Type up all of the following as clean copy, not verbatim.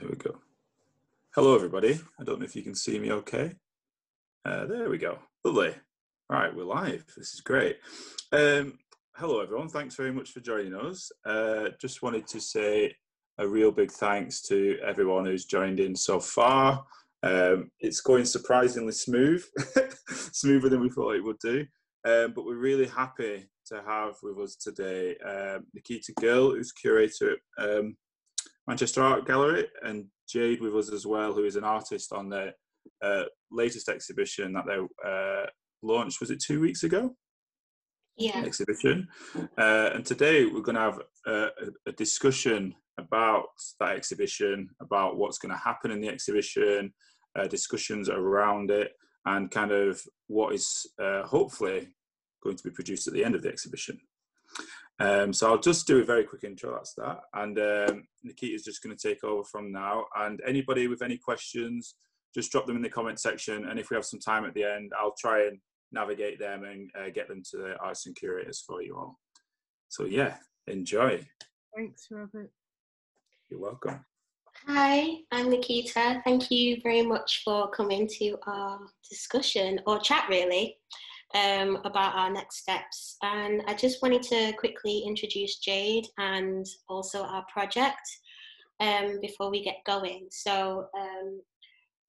There we go. Hello, everybody. I don't know if you can see me okay. There we go. Lovely. All right, we're live. This is great. Hello, everyone. Thanks very much for joining us. Just wanted to say a real big thanks to everyone who's joined in so far. It's going surprisingly smooth, smoother than we thought it would do. But we're really happy to have with us today Nikita Gill, who's curator at Manchester Art Gallery, and Jade with us as well, who is an artist on their latest exhibition that they launched, was it 2 weeks ago? Yeah. Exhibition. And today we're going to have a discussion about that exhibition, about what's going to happen in the exhibition, discussions around it, and kind of what is hopefully going to be produced at the end of the exhibition. So I'll just do a very quick intro, that's that. And Nikita's just going to take over from now. And anybody with any questions, just drop them in the comment section. And if we have some time at the end, I'll try and navigate them and get them to the artists and curators for you all. So yeah, enjoy. Thanks, Robert. You're welcome. Hi, I'm Nikita. Thank you very much for coming to our discussion, or chat really, about our next steps. And I just wanted to quickly introduce Jade and also our project before we get going. So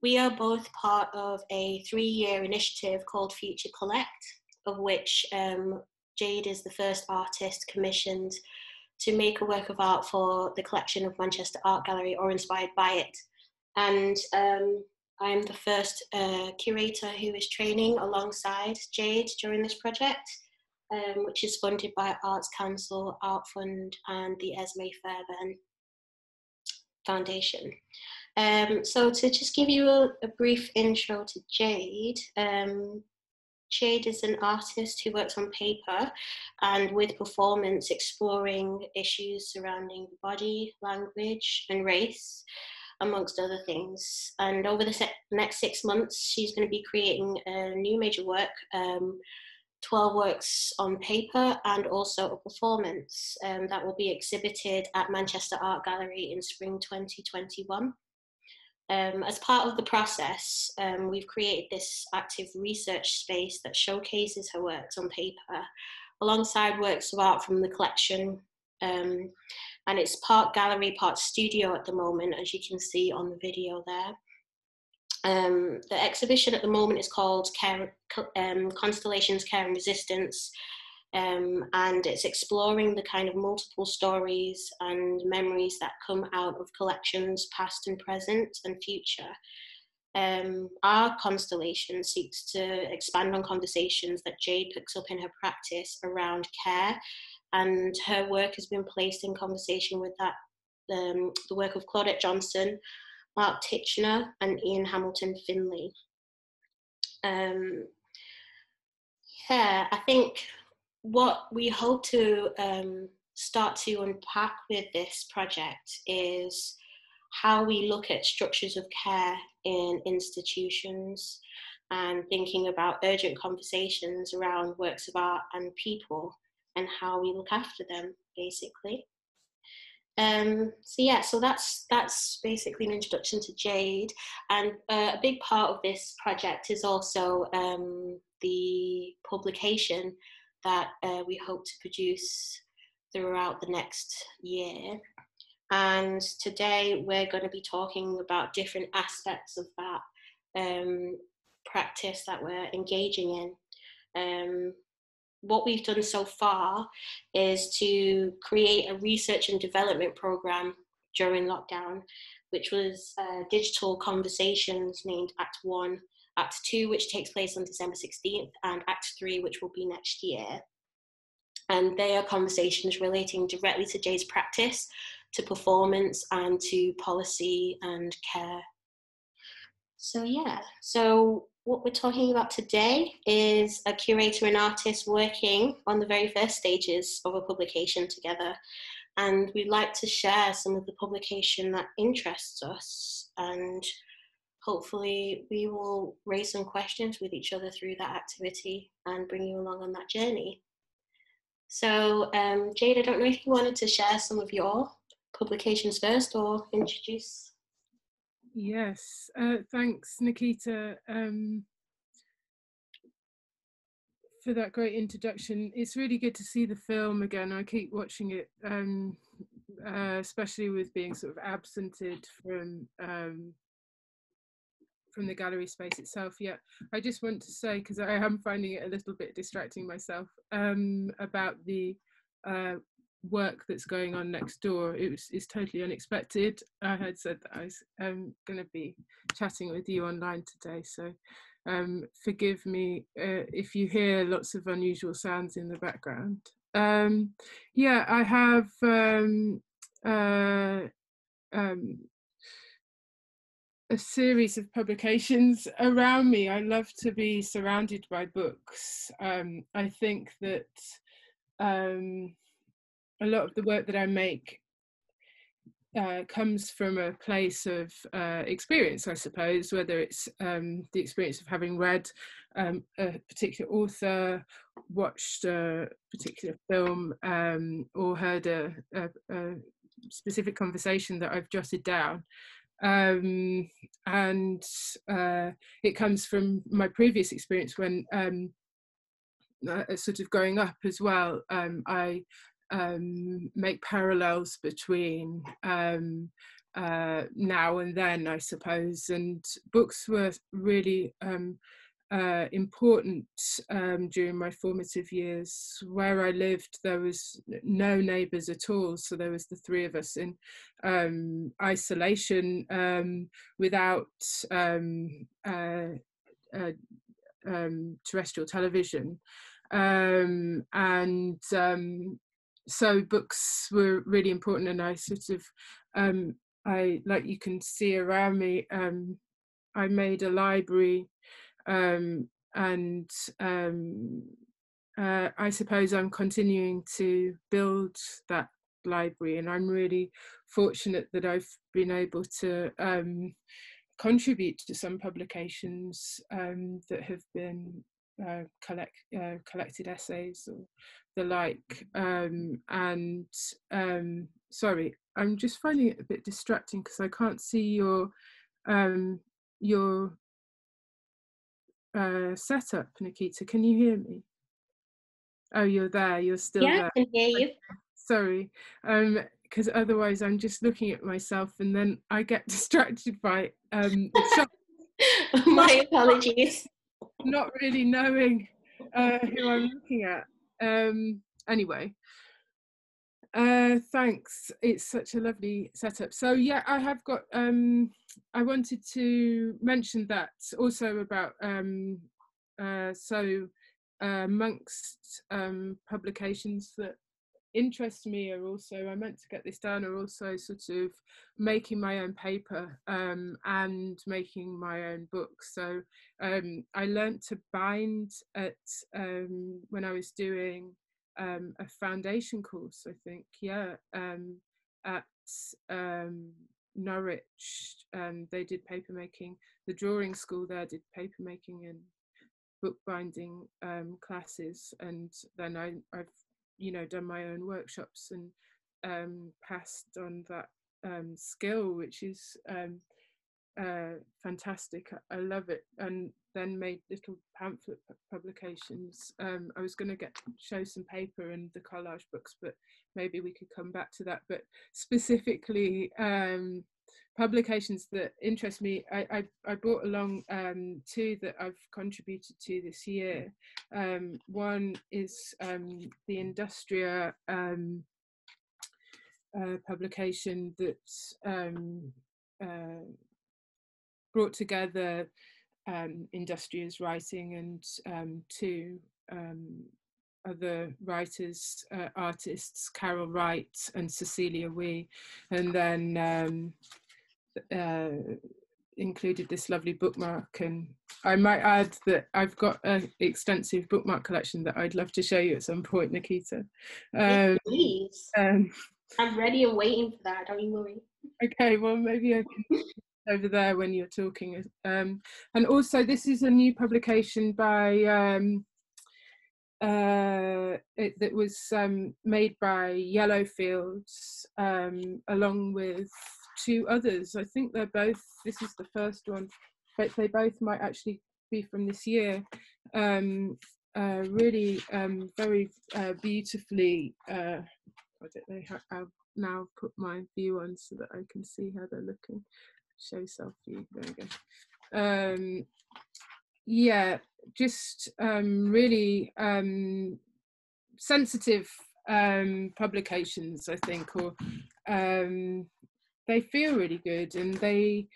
we are both part of a 3-year initiative called Future Collect, of which Jade is the first artist commissioned to make a work of art for the collection of Manchester Art Gallery or inspired by it. And I'm the first curator who is training alongside Jade during this project, which is funded by Arts Council, Art Fund, and the Esme Fairbairn Foundation. So to just give you a brief intro to Jade, Jade is an artist who works on paper and with performance, exploring issues surrounding the body, language, and race, amongst other things. And over the next 6 months, she's going to be creating a new major work, 12 works on paper, and also a performance that will be exhibited at Manchester Art Gallery in spring 2021. As part of the process, we've created this active research space that showcases her works on paper alongside works of art from the collection. And it's part gallery, part studio at the moment, as you can see on the video there. The exhibition at the moment is called Constellations, Care and Resistance. And it's exploring the kind of multiple stories and memories that come out of collections past and present and future. Our constellation seeks to expand on conversations that Jade picks up in her practice around care, and her work has been placed in conversation with that the work of Claudette Johnson, Mark Titchener, and Ian Hamilton Finley. Yeah, I think what we hope to start to unpack with this project is how we look at structures of care in institutions and thinking about urgent conversations around works of art and people and how we look after them, basically. So that's basically an introduction to Jade, and a big part of this project is also the publication that we hope to produce throughout the next year. And today we're going to be talking about different aspects of that practice that we're engaging in. What we've done so far is to create a research and development program during lockdown, which was digital conversations named Act 1, Act 2, which takes place on December 16th, and Act 3, which will be next year. And they are conversations relating directly to Jade's practice, to performance, and to policy and care. So yeah, so what we're talking about today is a curator and artist working on the very first stages of a publication together. And we'd like to share some of the publication that interests us, and hopefully we will raise some questions with each other through that activity and bring you along on that journey. So Jade, I don't know if you wanted to share some of your publications first or introduce. Yes, thanks, Nikita, for that great introduction. It's really good to see the film again. I keep watching it, especially with being sort of absented from the gallery space itself. Yeah, I just want to say, because I am finding it a little bit distracting myself, about the work that's going on next door. It's totally unexpected. I had said that I was going to be chatting with you online today, so forgive me if you hear lots of unusual sounds in the background. Yeah, I have a series of publications around me. I love to be surrounded by books. I think that a lot of the work that I make comes from a place of experience, I suppose, whether it's the experience of having read a particular author, watched a particular film, or heard a specific conversation that I've jotted down. And it comes from my previous experience when sort of growing up as well. I make parallels between now and then, I suppose, and books were really important during my formative years. Where I lived, there was no neighbours at all, so there was the three of us in isolation, without terrestrial television, so books were really important, and I sort of like you can see around me, I made a library, and I suppose I'm continuing to build that library, and I'm really fortunate that I've been able to contribute to some publications that have been collected essays or the like, and sorry, I'm just finding it a bit distracting because I can't see your setup, Nikita. Can you hear me? Oh, you're there, you're still there. Yeah, I can hear you. Sorry, because otherwise I'm just looking at myself and then I get distracted by My apologies. not really knowing who I'm looking at. Anyway, thanks. It's such a lovely setup. So yeah, I have got, I wanted to mention that also about, amongst publications that interest me are also, I meant to get this down, are also sort of making my own paper and making my own books. So I learnt to bind at when I was doing a foundation course, I think, yeah, at Norwich. They did paper making. The drawing school there did paper making and bookbinding classes, and then I've done my own workshops and passed on that skill, which is fantastic. I love it. And then made little pamphlet publications. I was going to show some paper and the collage books, but maybe we could come back to that. But specifically, publications that interest me, I brought along two that I've contributed to this year. One is the Industria publication that brought together Industria's writing and two other writers, artists, Carol Wright and Cecilia Wee, and then included this lovely bookmark. And I might add that I've got an extensive bookmark collection that I'd love to show you at some point, Nikita. Please. I'm ready and waiting for that, don't you worry. Okay, well, maybe I can over there when you're talking. And also, this is a new publication by that was made by Yellowfields, along with two others. I think they're both, this is the first one, but they both might actually be from this year. Really very beautifully, I don't know how, I'll now put my view on so that I can see how they're looking. Show self view, there we go. Yeah, just really sensitive publications, I think, or they feel really good, and they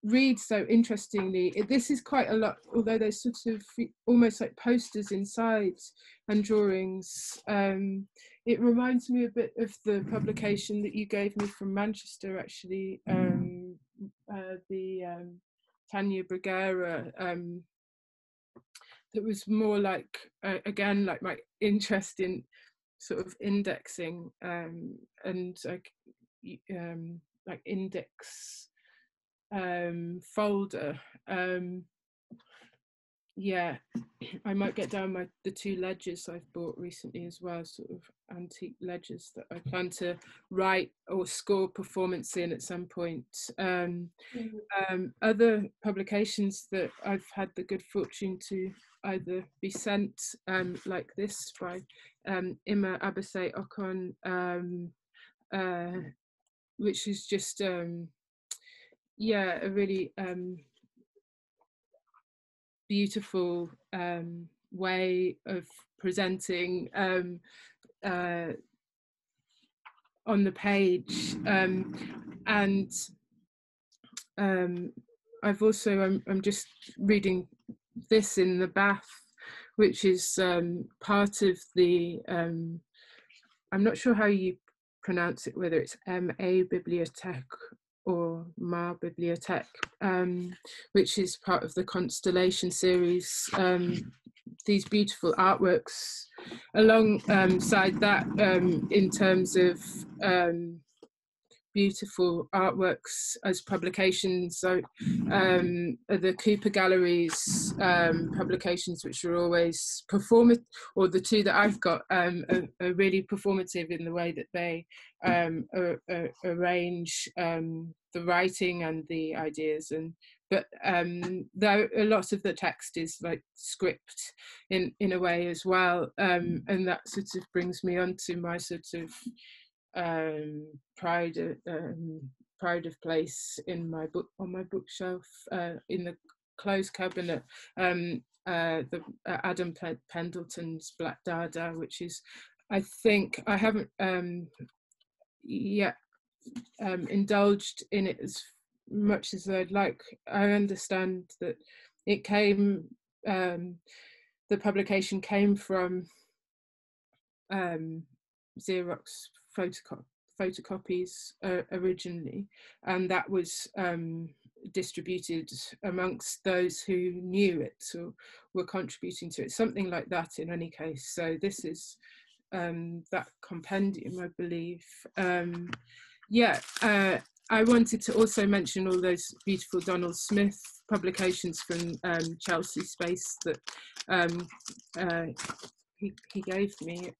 read so interestingly. This is quite a lot, although there's sort of almost like posters inside and drawings. It reminds me a bit of the publication that you gave me from Manchester, actually, the Tanya Bruguera, that was more like, again, like my interest in sort of indexing and like index folder. Yeah, I might get down the two ledgers I've bought recently as well, sort of antique ledgers that I plan to write or score performance in at some point. Other publications that I've had the good fortune to either be sent, like this by Ima Abase Okon, which is just, yeah, a really beautiful way of presenting on the page, and I've also, I'm just reading this in the Bath, which is part of the, I'm not sure how you pronounce it, whether it's MA Bibliothèque or Ma Bibliothèque, which is part of the Constellation series. These beautiful artworks alongside that, in terms of beautiful artworks as publications. So the Cooper Gallery's publications, which are always performative, or the two that I've got, are really performative in the way that they arrange the writing and the ideas. But though a lot of the text is like script in a way as well, and that sort of brings me on to my sort of pride of place in my book, on my bookshelf, in the closed cabinet, the Adam Pendleton's Black Dada, which is, I think I haven't yet indulged in it as much as I'd like. I understand that it came, the publication came from Xerox photocopies originally, and that was distributed amongst those who knew it or were contributing to it, something like that in any case. So this is that compendium, I believe. Yeah, I wanted to also mention all those beautiful Donald Smith publications from Chelsea Space that he gave me.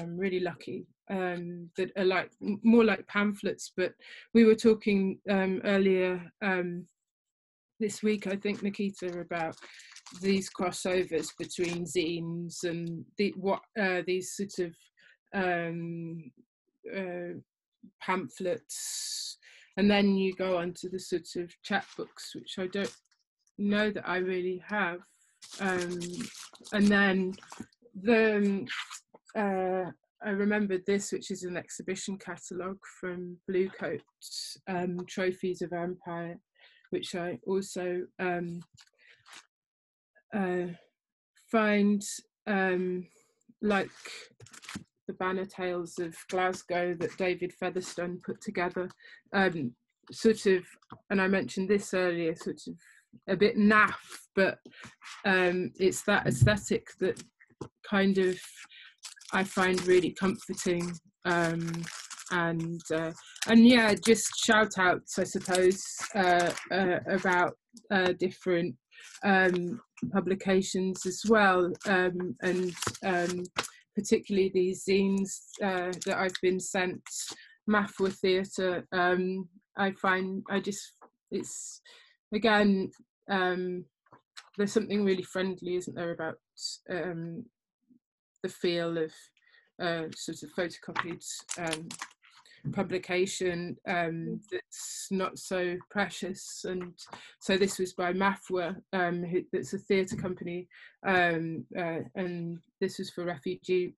Really lucky, that are like more like pamphlets. But we were talking earlier this week, I think, Nikita, about these crossovers between zines and these sort of pamphlets, and then you go on to the sort of chapbooks, which I don't know that I really have, and then the I remembered this, which is an exhibition catalogue from Blue Coat, Trophies of Empire, which I also find like the Banner Tales of Glasgow that David Featherstone put together, sort of, and I mentioned this earlier, sort of a bit naff, but it's that aesthetic that kind of I find really comforting, and yeah, just shout outs, I suppose, about different publications as well, and particularly these zines that I've been sent Mafia theatre, I find it's again, there's something really friendly, isn't there, about the feel of sort of photocopied publication that's not so precious. And so this was by Mafia, that's a theatre company, and this was for Refugee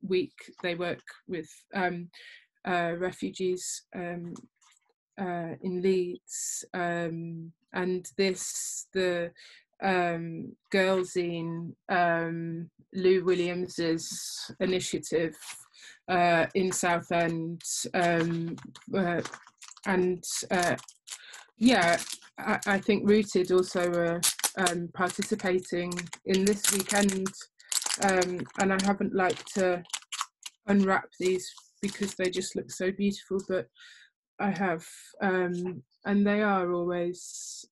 Week. They work with refugees in Leeds, and the girl zine, Lou Williams's initiative in Southend, and yeah, I think Rooted also are participating in this weekend, and I haven't liked to unwrap these because they just look so beautiful, but I have, and they are always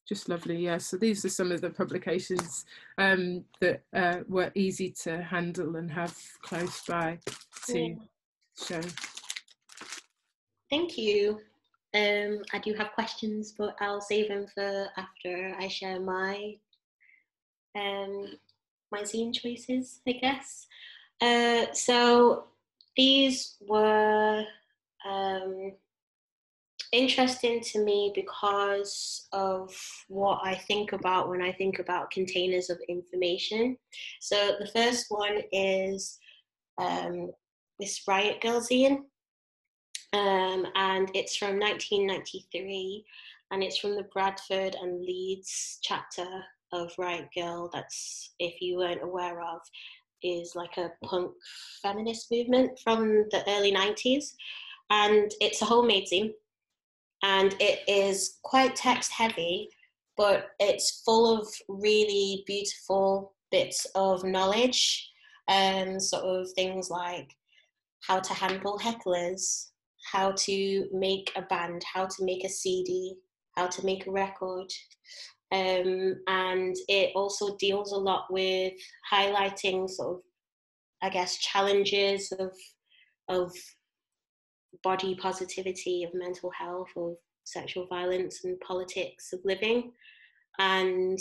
just lovely. Yeah, so these are some of the publications that were easy to handle and have close by to show. Thank you. I do have questions, but I'll save them for after I share my my zine choices, I guess. So these were interesting to me because of what I think about when I think about containers of information. So the first one is this Riot Girl zine, and it's from 1993, and it's from the Bradford and Leeds chapter of Riot Girl. That's, if you weren't aware of, is like a punk feminist movement from the early 90s, and it's a homemade zine. And it is quite text heavy, but it's full of really beautiful bits of knowledge, and sort of things like how to handle hecklers, how to make a band, how to make a CD, how to make a record. And it also deals a lot with highlighting sort of, I guess, challenges of body positivity, of mental health, of sexual violence and politics of living. And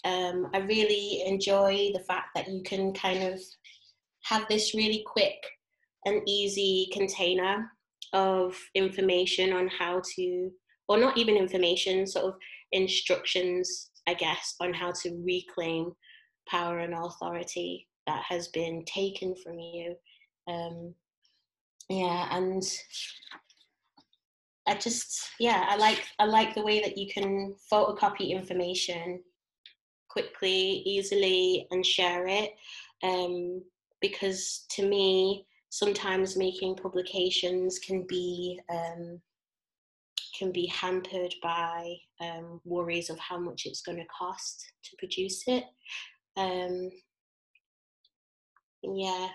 I really enjoy the fact that you can kind of have this really quick and easy container of information on how to, or not even information, sort of instructions, I guess, on how to reclaim power and authority that has been taken from you. Yeah, and I like the way that you can photocopy information quickly, easily, and share it. Because to me, sometimes making publications can be hampered by worries of how much it's going to cost to produce it. Yeah,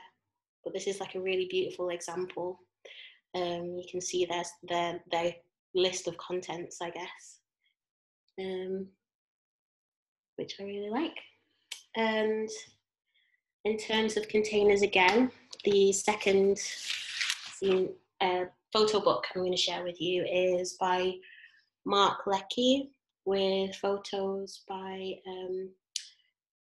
but this is like a really beautiful example. You can see there's their list of contents, I guess, which I really like. And in terms of containers, again, the second photo book I'm going to share with you is by Mark Leckie, with photos by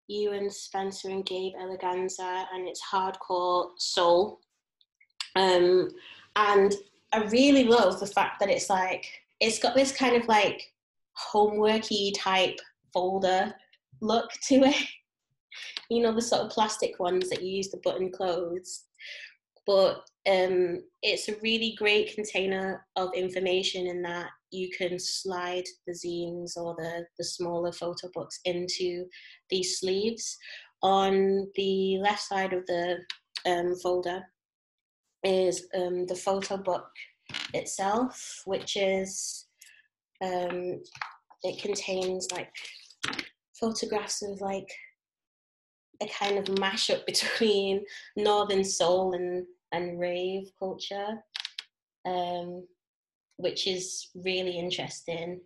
Ewan Spencer and Gabe Eleganza, and it's hardcore soul. And I really love the fact that it's like, it's got this kind of like homeworky type folder look to it. You know, the sort of plastic ones that you use to button clothes. But it's a really great container of information in that you can slide the zines or the smaller photo books into these sleeves. On the left side of the folder is the photo book itself, which is, it contains like photographs of like a kind of mashup between Northern soul and rave culture, which is really interesting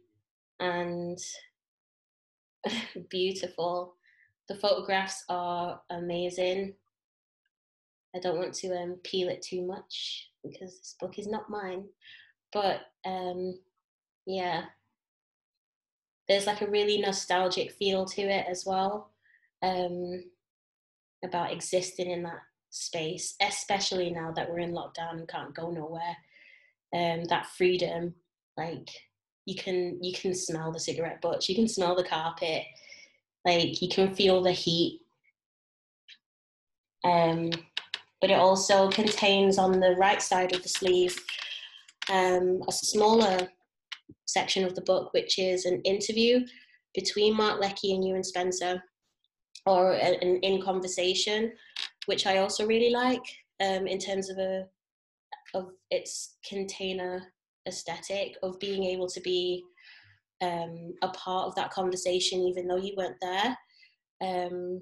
and beautiful. The photographs are amazing. I don't want to peel it too much because this book is not mine. But yeah, there's like a really nostalgic feel to it as well, about existing in that space, especially now that we're in lockdown and can't go nowhere. That freedom, like you can smell the cigarette butts, you can smell the carpet, like you can feel the heat. But it also contains on the right side of the sleeve a smaller section of the book, which is an interview between Mark Leckey and Ewan Spencer, or an in conversation, which I also really like, in terms of its container aesthetic, of being able to be a part of that conversation even though you weren't there, and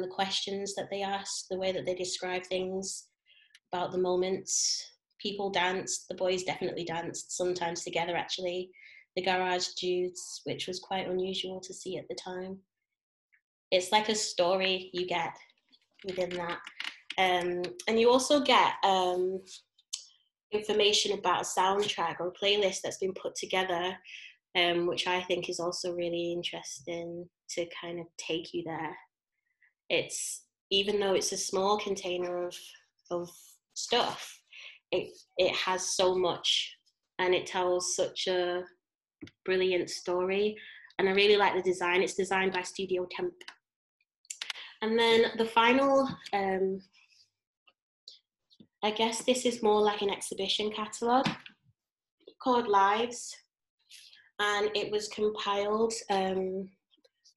the questions that they ask, the way that they describe things about the moments. People danced, the boys definitely danced, sometimes together actually. The garage dudes, which was quite unusual to see at the time. It's like a story you get within that. And you also get information about a soundtrack or a playlist that's been put together, which I think is also really interesting to kind of take you there. It's, even though it's a small container of stuff, it has so much, and it tells such a brilliant story. And I really like the design. It's designed by Studio Temp. And then the final, I guess this is more like an exhibition catalogue called Lives, and it was compiled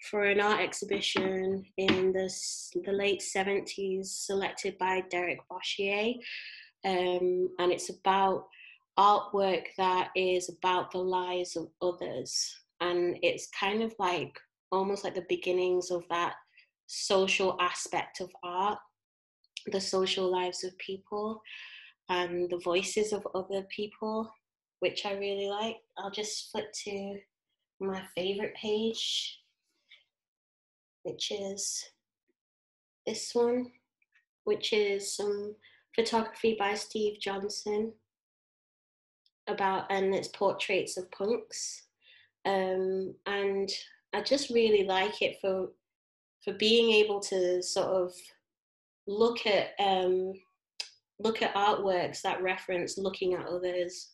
for an art exhibition in the late 70s, selected by Derek Boschier, and it's about artwork that is about the lives of others, and it's kind of like almost like the beginnings of that social aspect of art, the social lives of people and the voices of other people, which I really like. I'll just flip to my favorite page, which is this one, which is some photography by Steve Johnson and it's portraits of punks. And I just really like it for being able to sort of look at artworks that reference looking at others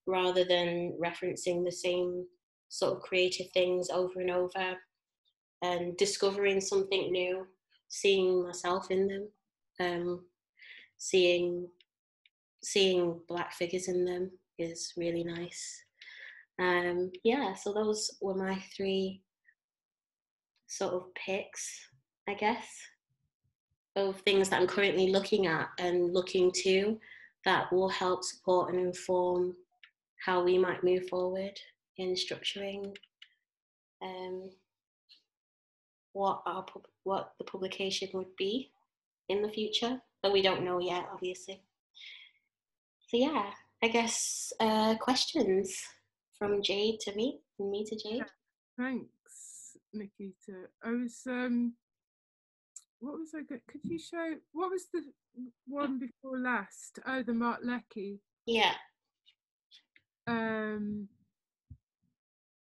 rather than referencing the same sort of creative things over and over, and discovering something new, seeing myself in them, seeing Black figures in them is really nice. Yeah, so those were my 3 sort of picks, I guess, of things that I'm currently looking at and looking to, that will help support and inform how we might move forward in structuring what the publication would be in the future, but we don't know yet, obviously. So yeah, I guess questions from Jade to me, and me to Jade. Thanks, Nikita. I was what was I good? Could you show, what was the one before last? Oh, the Mark Leckey. Yeah.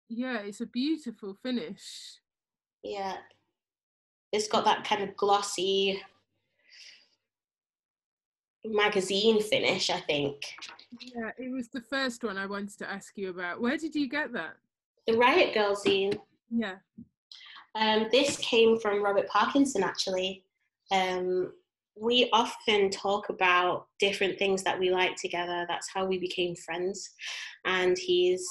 Yeah, it's a beautiful finish. Yeah. It's got that kind of glossy magazine finish, I think. Yeah, it was the first one I wanted to ask you about. Where did you get that? The Riot Girl zine. Yeah. This came from Robert Parkinson, actually. We often talk about different things that we like together. That's how we became friends. And he's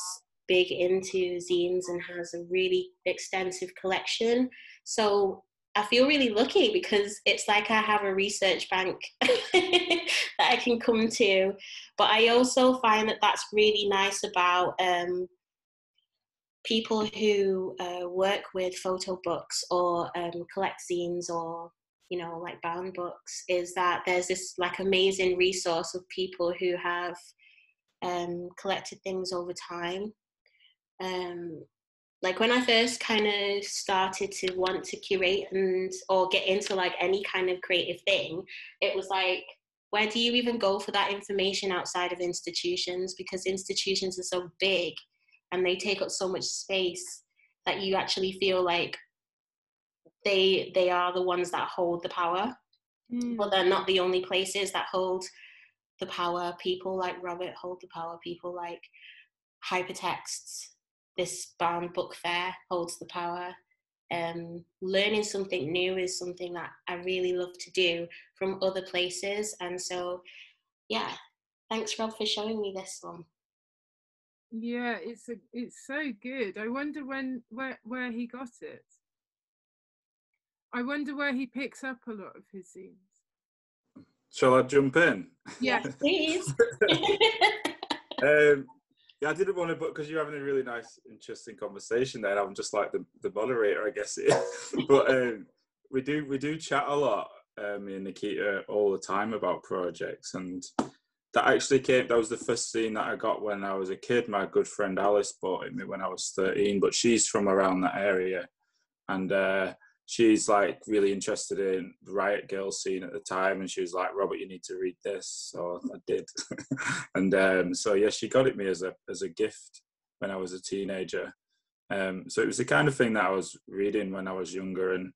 big into zines and has a really extensive collection. So I feel really lucky because it's like I have a research bank that I can come to. But I also find that that's really nice about people who work with photo books or collect zines or, you know, like bound books, is that there's this like amazing resource of people who have collected things over time. Like when I first kind of started to want to curate or get into like any kind of creative thing, it was like, where do you even go for that information outside of institutions? Because institutions are so big and they take up so much space that you actually feel like they are the ones that hold the power. But they're not the only places that hold the power. People like Robert hold the power. People like HYPERTEXT, this Bound Book Fair, holds the power. Learning something new is something that I really love to do from other places. And so, yeah, thanks, Rob, for showing me this one. Yeah, it's so good. I wonder where he got it. I wonder where he picks up a lot of his scenes. Shall I jump in? Yeah, please. Yeah, I didn't want to, but because you're having a really nice, interesting conversation there, I'm just like the moderator, I guess. But we do chat a lot, me and Nikita, all the time about projects, and that was the first scene that I got when I was a kid. My good friend Alice bought it me when I was 13, but she's from around that area, and she's like really interested in the Riot Girl scene at the time, and she was like, Robert, you need to read this. So I did. And so yeah, she got it me as a gift when I was a teenager. So it was the kind of thing that I was reading when I was younger, and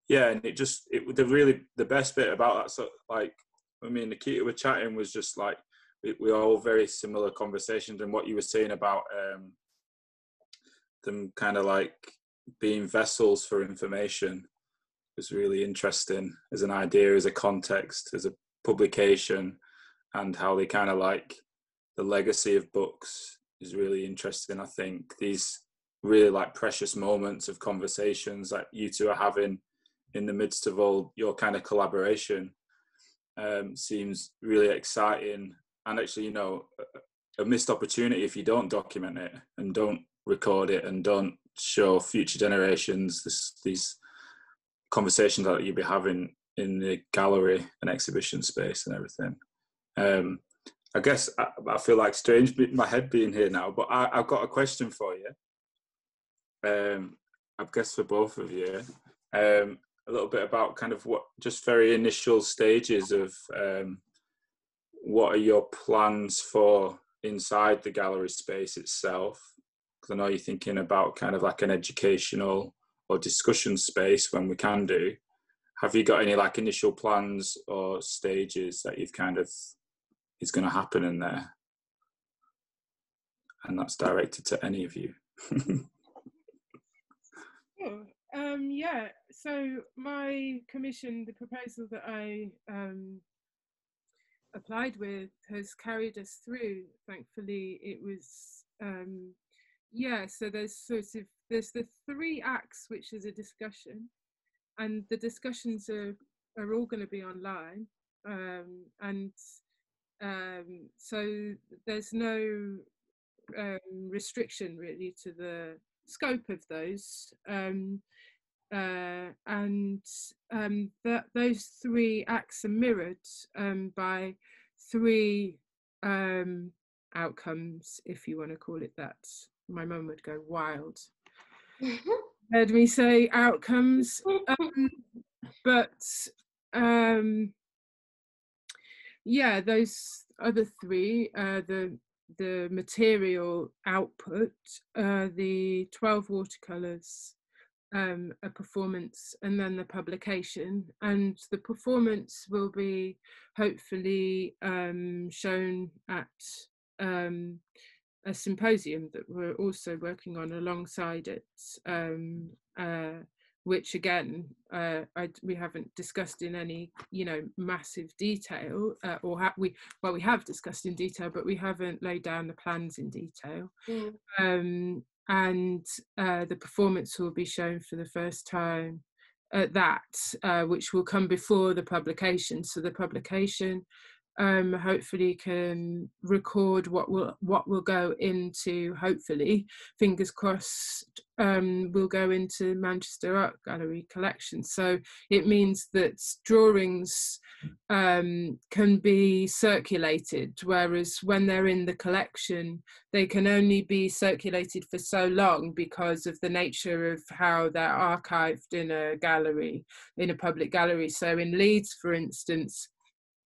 yeah, and the best bit about that, so like when me and Nikita were chatting, was just like we all very similar conversations, and what you were saying about them kind of like being vessels for information was really interesting as an idea, as a context, as a publication, and how they kind of like the legacy of books is really interesting. I think these really like precious moments of conversations that you two are having in the midst of all your kind of collaboration seems really exciting, and actually, you know, a missed opportunity if you don't document it and don't record it and don't show future generations these conversations that you'll be having in the gallery and exhibition space and everything. I guess I feel like strange my head being here now, but I've got a question for you. I guess for both of you, a little bit about kind of what just very initial stages of what are your plans for inside the gallery space itself? Because I know you're thinking about kind of like an educational or discussion space when we can do. Have you got any like initial plans or stages that you've kind of is going to happen in there? And that's directed to any of you. Sure. Yeah, so my commission, the proposal that I applied with, has carried us through. Thankfully, it was yeah, so there's the 3 acts, which is a discussion, and the discussions are all going to be online, and so there's no restriction really to the scope of those, and those 3 acts are mirrored by 3 outcomes, if you want to call it that. My mum would go wild. Heard me say outcomes, but yeah, those other 3, the material output, the 12 watercolors, a performance, and then the publication. And the performance will be hopefully shown at a symposium that we're also working on alongside it, which again we haven't discussed in any, you know, massive detail, we have discussed in detail, but we haven't laid down the plans in detail. And the performance will be shown for the first time at that, which will come before the publication. So the publication hopefully can record what will go into, hopefully, fingers crossed, will go into Manchester Art Gallery collection. So it means that drawings can be circulated, whereas when they're in the collection, they can only be circulated for so long because of the nature of how they're archived in a gallery, in a public gallery. So in Leeds, for instance,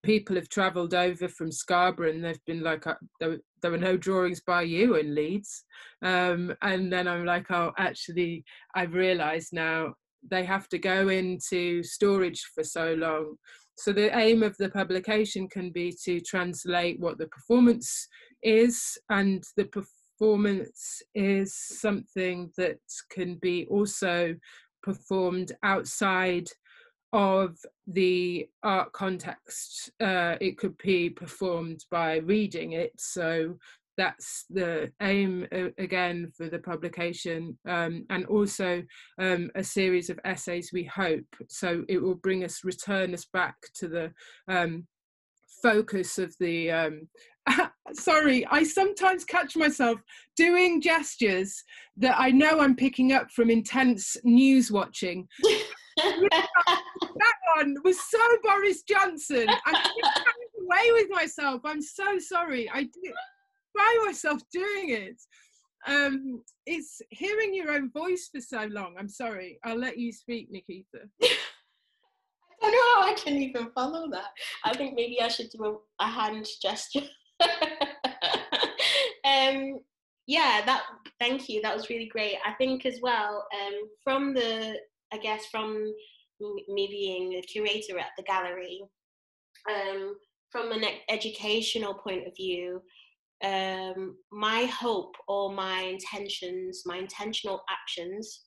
people have travelled over from Scarborough and they've been like, there were no drawings by you in Leeds. And then I'm like, oh, actually, I've realised now they have to go into storage for so long. So the aim of the publication can be to translate what the performance is, and the performance is something that can be also performed outside of the art context. It could be performed by reading it. So that's the aim again for the publication, and also a series of essays, we hope. So it will return us back to the focus of the sorry, I sometimes catch myself doing gestures that I know I'm picking up from intense news watching. That one was so Boris Johnson. I'm carried away with myself. I'm so sorry. I did find myself doing it. It's hearing your own voice for so long. I'm sorry. I'll let you speak, Nikita. I don't know how I can even follow that. I think maybe I should do a hand gesture. Yeah, thank you. That was really great. I think as well, from me being a curator at the gallery, from an educational point of view, my hope or my intentional actions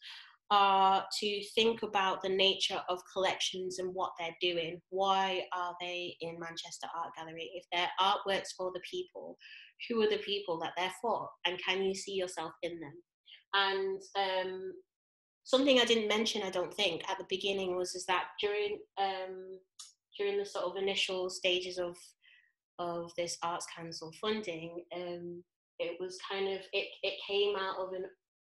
are to think about the nature of collections and what they're doing. Why are they in Manchester Art Gallery? If they're artworks for the people, who are the people that they're for? And can you see yourself in them? And something I didn't mention, I don't think, at the beginning was that during the sort of initial stages of this Arts Council funding, it was kind of, it came out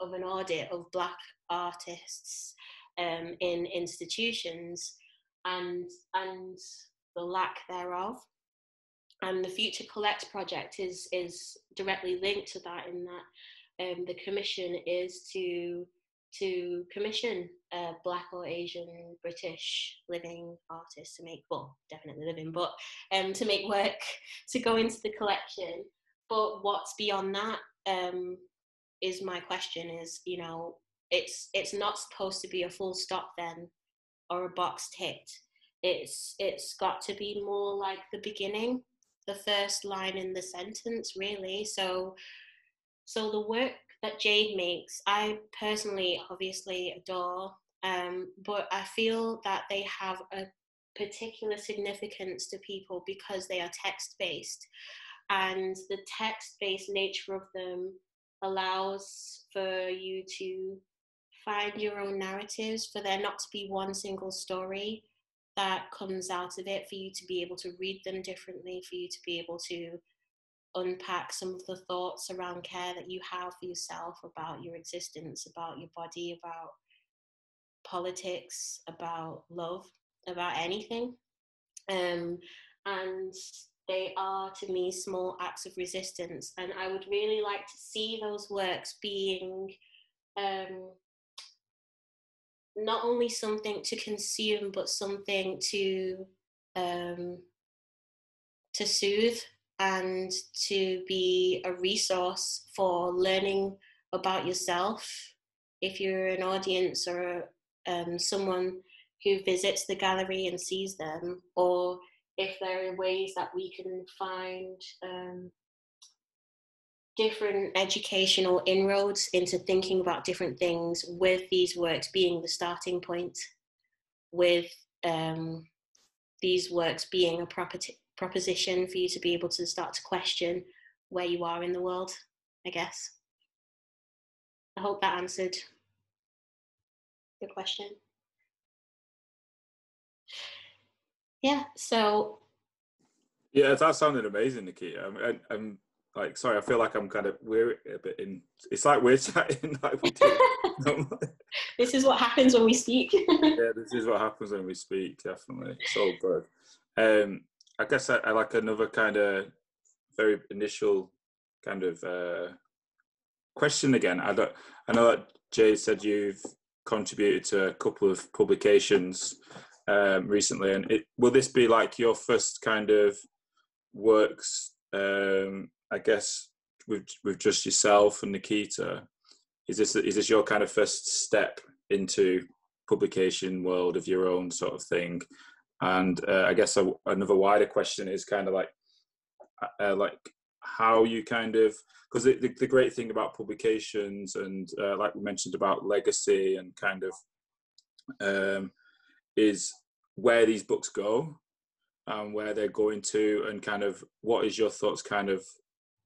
of an audit of Black artists in institutions and the lack thereof. And the Future Collect project is directly linked to that, in that the commission is to commission Black or Asian British living artists to make, well, definitely living, but to make work to go into the collection. But what's beyond that is my question, is, you know, it's not supposed to be a full stop then, or a box ticked. It's got to be more like the beginning, the first line in the sentence, really. So the work that Jade makes, I personally obviously adore, but I feel that they have a particular significance to people because they are text-based, and the text-based nature of them allows for you to find your own narratives, for there not to be one single story that comes out of it, for you to be able to read them differently, for you to be able to unpack some of the thoughts around care that you have for yourself, about your existence, about your body, about politics, about love, about anything. And they are, to me, small acts of resistance. And I would really like to see those works being not only something to consume, but something to soothe, and to be a resource for learning about yourself. If you're an audience or someone who visits the gallery and sees them, or if there are ways that we can find different educational inroads into thinking about different things, with these works being the starting point, with these works being a proposition for you to be able to start to question where you are in the world, I guess. I hope that answered your question. Yeah, so Yeah, that sounded amazing, Nikita. I'm like, sorry, I feel like we're a bit in. It's like we're chatting like we do. This is what happens when we speak. Yeah, this is what happens when we speak. Definitely, it's all good. I guess I like another kind of very initial kind of question again. I know that Jade said you've contributed to a couple of publications recently, and will this be like your first kind of works? I guess with just yourself and Nikita. Is this your kind of first step into publication world of your own sort of thing? And I guess another wider question is kind of like how you kind of, because the great thing about publications and like we mentioned about legacy and kind of is where these books go and where they're going to, and kind of what is your thoughts, kind of,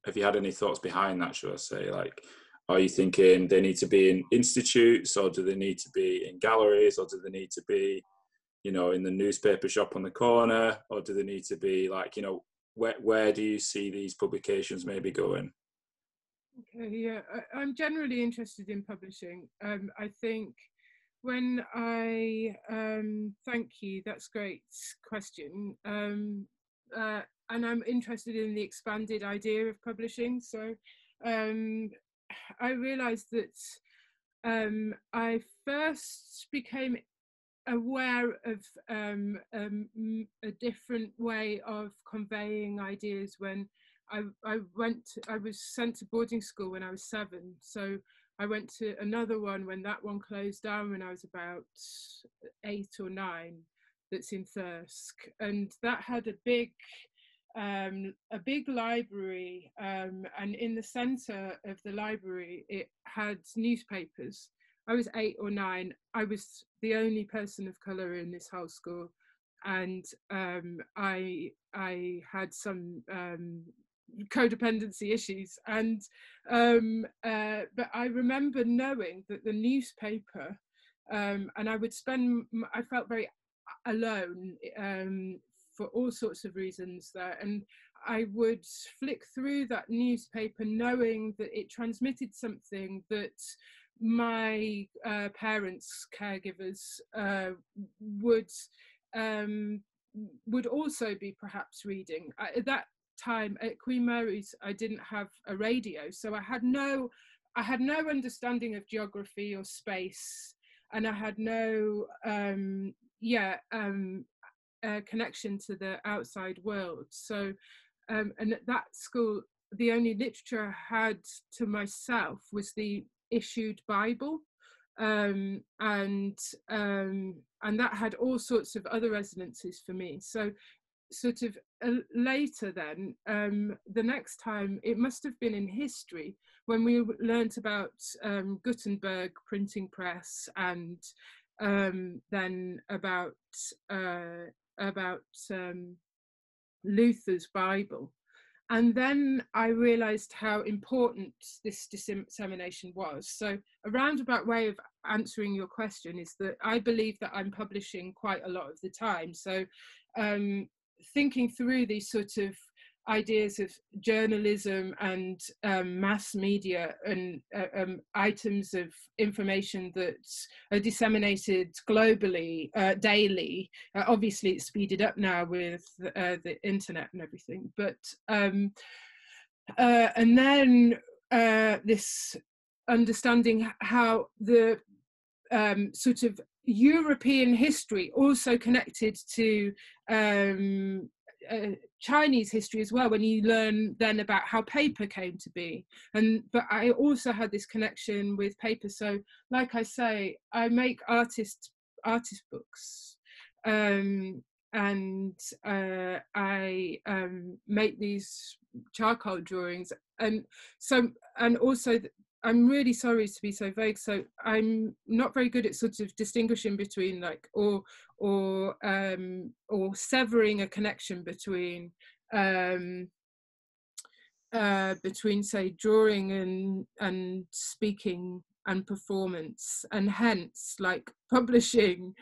have you had any thoughts behind that, should I say? Like, are you thinking they need to be in institutes, or do they need to be in galleries, or do they need to be, you know, in the newspaper shop on the corner, or do they need to be like, you know, where do you see these publications maybe going? Okay, yeah, I'm generally interested in publishing. I think when I thank you, that's a great question. And I'm interested in the expanded idea of publishing. So I realized that I first became aware of a different way of conveying ideas when I was sent to boarding school when I was 7. So I went to another one when that one closed down when I was about 8 or 9, that's in Thirsk, and that had a big library, and in the center of the library it had newspapers. I was 8 or 9. I was the only person of color in this whole school, and I had some codependency issues, and but I remember knowing that the newspaper, and I felt very alone for all sorts of reasons there, and I would flick through that newspaper knowing that it transmitted something that my parents, caregivers, would also be perhaps reading. At that time at Queen Mary's, I didn't have a radio, so I had no understanding of geography or space, and I had no connection to the outside world. So and at that school, the only literature I had to myself was the issued Bible, and that had all sorts of other resonances for me. So sort of later then, the next time, it must have been in history, when we learnt about Gutenberg printing press, and then about Luther's Bible. And then I realized how important this dissemination was. So a roundabout way of answering your question is that I believe that I'm publishing quite a lot of the time. So thinking through these sort of ideas of journalism and mass media and items of information that are disseminated globally, daily. Obviously it's speeded up now with the internet and everything, but and then this understanding how the sort of European history also connected to Chinese history as well, when you learn then about how paper came to be. But I also had this connection with paper. So like I say, I make artist books, and I make these charcoal drawings, and also I'm really sorry to be so vague. So I'm not very good at sort of distinguishing between like or severing a connection between say drawing and speaking and performance, and hence like publishing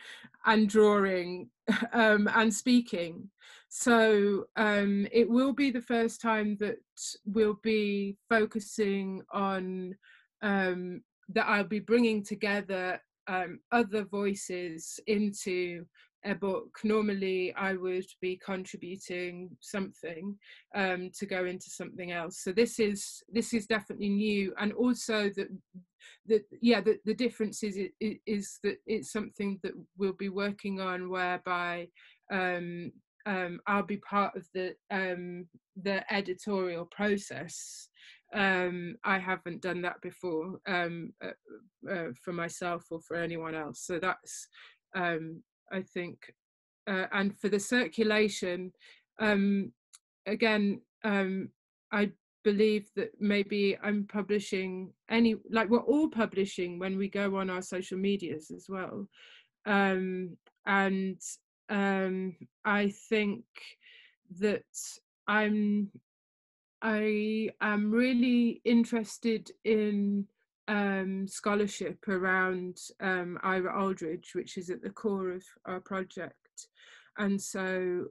and drawing and speaking. So it will be the first time that we'll be focusing on, that I'll be bringing together other voices into a book. Normally I would be contributing something to go into something else. So this is definitely new, and also the difference is that it's something that we'll be working on, whereby I'll be part of the editorial process. I haven't done that before for myself or for anyone else. So that's I think, and for the circulation, again, I believe that maybe I'm publishing like we're all publishing when we go on our social medias as well. And I think that I am really interested in scholarship around Ira Aldridge, which is at the core of our project. And so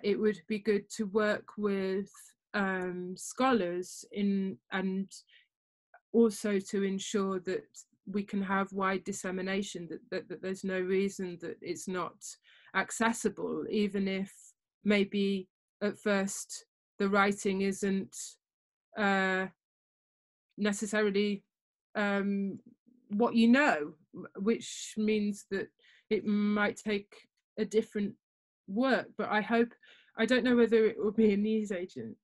it would be good to work with scholars and also to ensure that we can have wide dissemination, that there's no reason that it's not accessible, even if maybe at first the writing isn't necessarily what you know, which means that it might take a different work. But I don't know whether it will be a newsagent.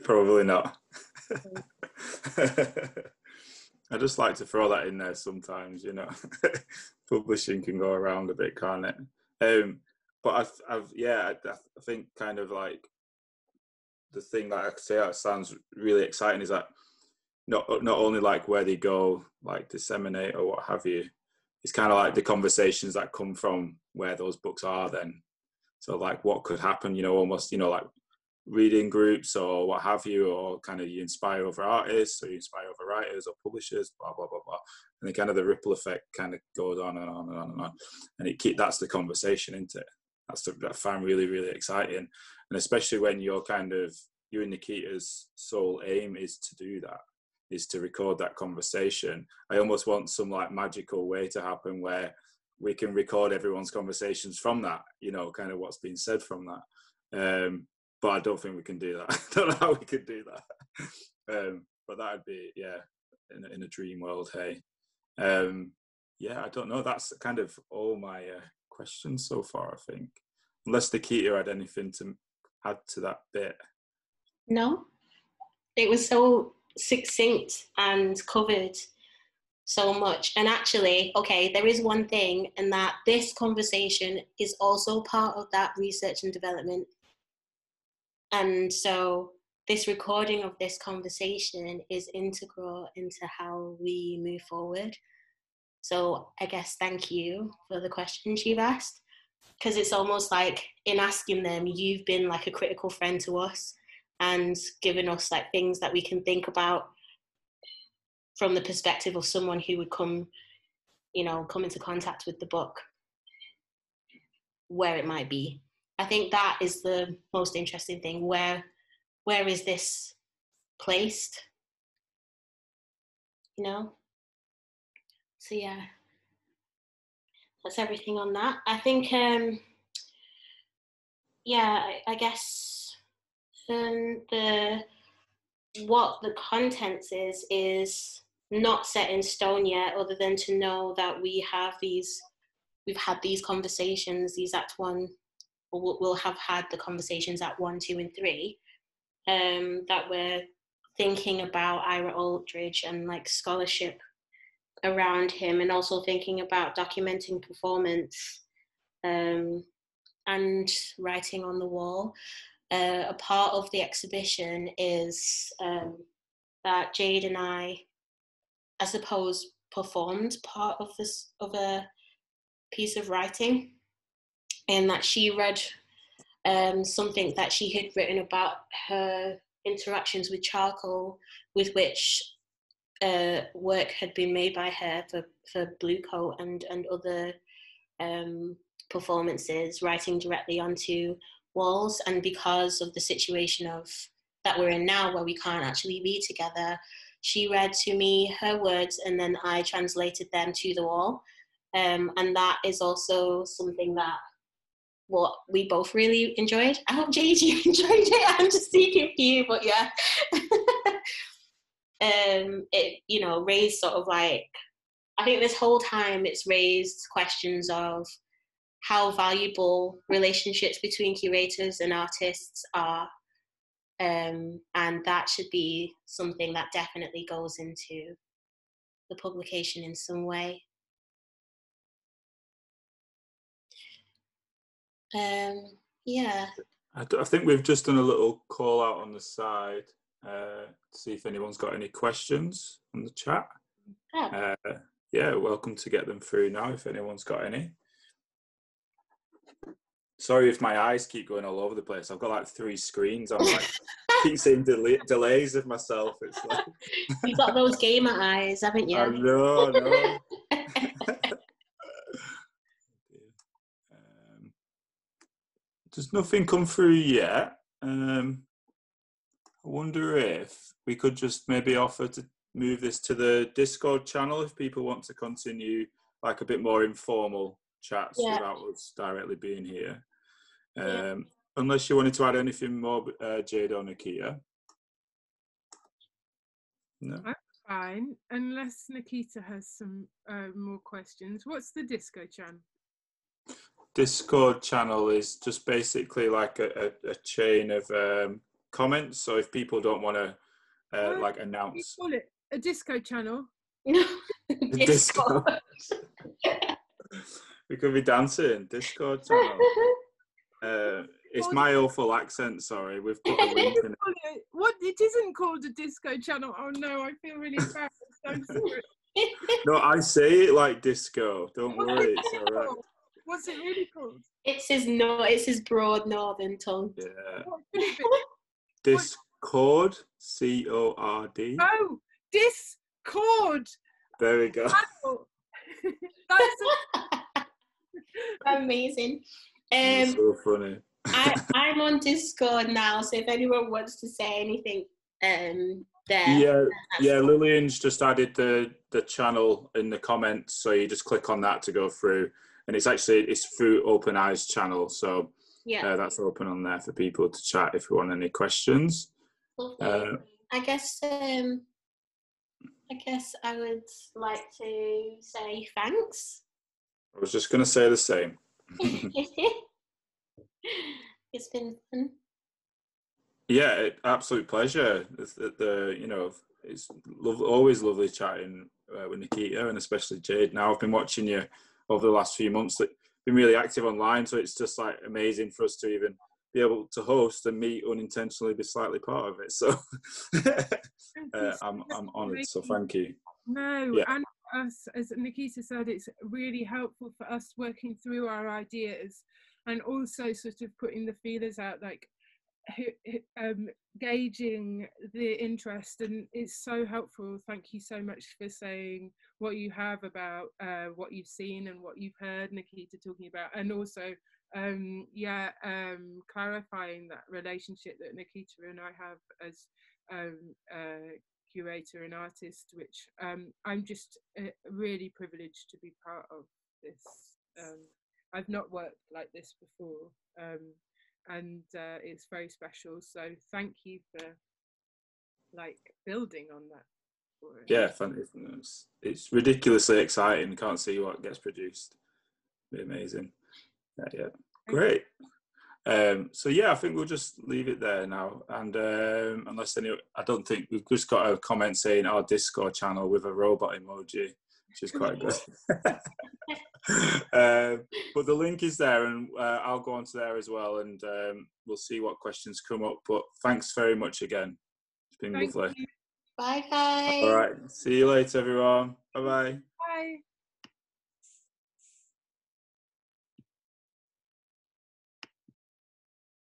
Probably not. I just like to throw that in there sometimes, you know. Publishing can go around a bit, can't it? But I think kind of like the thing that I could say that sounds really exciting is that not only like where they go, like disseminate or what have you, it's kind of like the conversations that come from where those books are then. So like what could happen, you know, almost, you know, like reading groups or what have you, or kind of you inspire other artists or you inspire other writers or publishers, blah, blah, blah, blah. And then kind of the ripple effect kind of goes on and on and on and on. And that's the conversation, isn't it? That's that I find really, really exciting. And especially when you and Nikita's sole aim is to do that, is to record that conversation. I almost want some like magical way to happen where we can record everyone's conversations from that, you know, kind of what's being said from that. But I don't think we can do that. I don't know how we could do that. But that would be, yeah, in a dream world, hey. Yeah, I don't know. That's kind of all my questions so far, I think. Unless Nikita had anything to add to that bit. No, it was so succinct and covered so much. And actually, okay, there is one thing, and that this conversation is also part of that research and development. And so this recording of this conversation is integral into how we move forward. So I guess thank you for the questions you've asked, because it's almost like in asking them, you've been like a critical friend to us and given us like things that we can think about from the perspective of someone who would come into contact with the book, where it might be. I think that is the most interesting thing. Where is this placed? You know? So yeah, that's everything on that. I think, I guess what the contents is not set in stone yet, other than to know that we've had these conversations, these Act 1, or we'll have had the conversations at 1, 2, and 3, that we're thinking about Ira Aldridge and like scholarship around him, and also thinking about documenting performance and writing on the wall. A part of the exhibition is that Jade and I suppose, performed part of a piece of writing, and that she read something that she had written about her interactions with charcoal, with which work had been made by her for Blue Coat and other performances, writing directly onto walls. And because of the situation that we're in now, where we can't actually be together, she read to me her words and then I translated them to the wall. And that is also something that what we both really enjoyed. I hope, Jade, you enjoyed it. I'm just speaking for you, but yeah. It, you know, raised sort of like, I think this whole time it's raised questions of how valuable relationships between curators and artists are. And that should be something that definitely goes into the publication in some way. Yeah. I think we've just done a little call out on the side to see if anyone's got any questions on the chat. Oh. Yeah, welcome to get them through now if anyone's got any. Sorry if my eyes keep going all over the place. I've got like 3 screens. I'm like, keep seeing delays of myself. It's like You've got those gamer eyes, haven't you? I know. There's nothing come through yet. I wonder if we could just maybe offer to move this to the Discord channel if people want to continue like a bit more informal chats without us directly being here. Unless you wanted to add anything more, Jade or Nikita. No? I'm fine, unless Nikita has some more questions. What's the Disco channel? Discord channel is just basically like a chain of comments. So if people don't want to like announce, call it a disco channel. Disco. We could be dancing. Discord channel. It's my awful accent. Sorry, we've put a link in it. What? It isn't called a disco channel. Oh no, I feel really embarrassed. I'm sorry. No, I say it like disco. Don't worry, it's all right. What's it really called? It's his broad northern tongue. Yeah. What could it be? Discord, C-O-R-D. Oh, Discord. There we go. That's amazing. That's so funny. I'm on Discord now, so if anyone wants to say anything, there. Yeah. Lillian's just added the channel in the comments, so you just click on that to go through. And it's through Open Eyes channel, so that's open on there for people to chat if you want any questions. I guess I would like to say thanks. I was just going to say the same. It's been fun. Yeah, absolute pleasure. It's always lovely chatting with Nikita and especially Jade. Now I've been watching you over the last few months, that been really active online, so it's just like amazing for us to even be able to host and me unintentionally be slightly part of it. So I'm honoured. So thank you. No, and us, as Nikita said, it's really helpful for us working through our ideas and also sort of putting the feelers out, like gauging the interest, and it's so helpful. Thank you so much for saying what you have about what you've seen and what you've heard Nikita talking about, and also clarifying that relationship that Nikita and I have as curator and artist, which I'm just really privileged to be part of this. I've not worked like this before, and it's very special, so thank you for like building on that. Yeah, it's ridiculously exciting. Can't see what gets produced. It'll be amazing. Yeah, great. So yeah, I think we'll just leave it there now, and unless I don't think we've just got a comment saying our Discord channel with a robot emoji, which is quite good. But the link is there, and I'll go onto there as well, and we'll see what questions come up. But thanks very much again. It's been lovely. Bye, guys. All right. See you later, everyone. Bye bye.